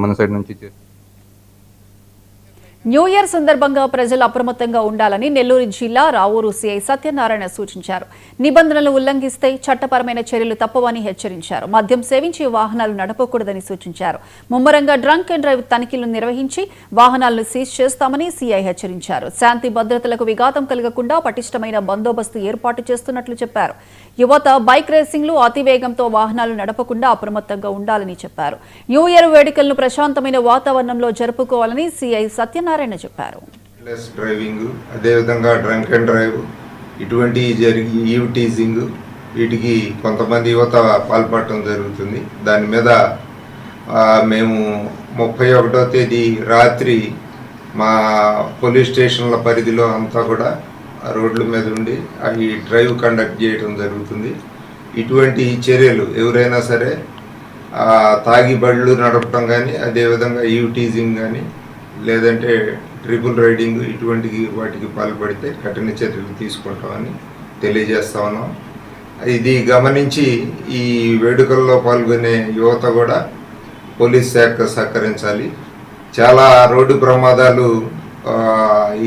మన సైడ్ నుంచి new year సందర్భంగా ప్రజలు అప్రమత్తంగా ఉండాలని నెల్లూరు జిల్లా రావూరు సీఐ సత్యనారాయణ సూచించారు. నిబంధనలు ఉల్లంఘిస్తే చట్టపరమైన చర్యలు తప్పవని హెచ్చరించారు. మద్యం సేవించి వాహనాలు నడపకూడదని సూచించారు. ముమ్మరంగా డ్రంక్ అండ్ డ్రైవ్ తనిఖీలు నిర్వహించి వాహనాలను సీజ్ చేస్తామని సీఐ హెచ్చరించారు. శాంతి భద్రతలకు విఘాతం కలగకుండా పటిష్టమైన బందోబస్తు ఏర్పాటు చేస్తున్నట్లు చెప్పారు. యువత బైక్ రేసింగ్లు అతివేగంతో వాహనాలు నడపకుండా అప్రమత్తంగా ఉండాలని చెప్పారు. న్యూ ఇయర్ వేడుకలను ప్రశాంతమైన వాతావరణంలో జరుపుకోవాలని సీఐ సత్యనారాయణ చెప్పారు. డ్రైవింగ్, అదేవిధంగా డ్రంక్ అండ్ డ్రైవ్ ఇటువంటి జరిగి ఈవ్ టీజింగ్ వీటికి కొంతమంది యువత పాల్పడటం జరుగుతుంది. దాని మీద మేము 31వ తేదీ రాత్రి మా పోలీస్ స్టేషన్ల పరిధిలో అంతా కూడా రోడ్ల మీద ఉండి అవి డ్రైవ్ కండక్ట్ చేయడం జరుగుతుంది. ఇటువంటి చర్యలు ఎవరైనా సరే తాగి బళ్ళు నడపడం కానీ, అదేవిధంగా ఈవ్ టీజింగ్ కానీ, లేదంటే ట్రిపుల్ రైడింగ్ ఇటువంటి వాటికి పాల్పడితే కఠిన చర్యలు తీసుకుంటామని తెలియజేస్తా ఉన్నాం. ఇది గమనించి ఈ వేడుకల్లో పాల్గొనే యువత కూడా పోలీస్ శాఖ సహకరించాలి. చాలా రోడ్డు ప్రమాదాలు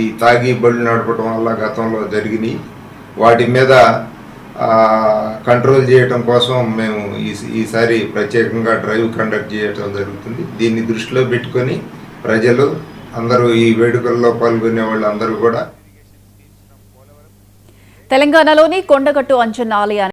ఈ తాగి బళ్ళు నడపడం వల్ల గతంలో జరిగినాయి. వాటి మీద కంట్రోల్ చేయడం కోసం మేము ఈసారి ప్రత్యేకంగా డ్రైవ్ కండక్ట్ చేయడం జరుగుతుంది. దీన్ని దృష్టిలో పెట్టుకొని ప్రజలు అందరూ ఈ వేడుకల్లో పాల్గొనే వాళ్ళు అందరూ కూడా తెలంగాణలోని కొండగట్టు అంజన్న ఆలయాన్ని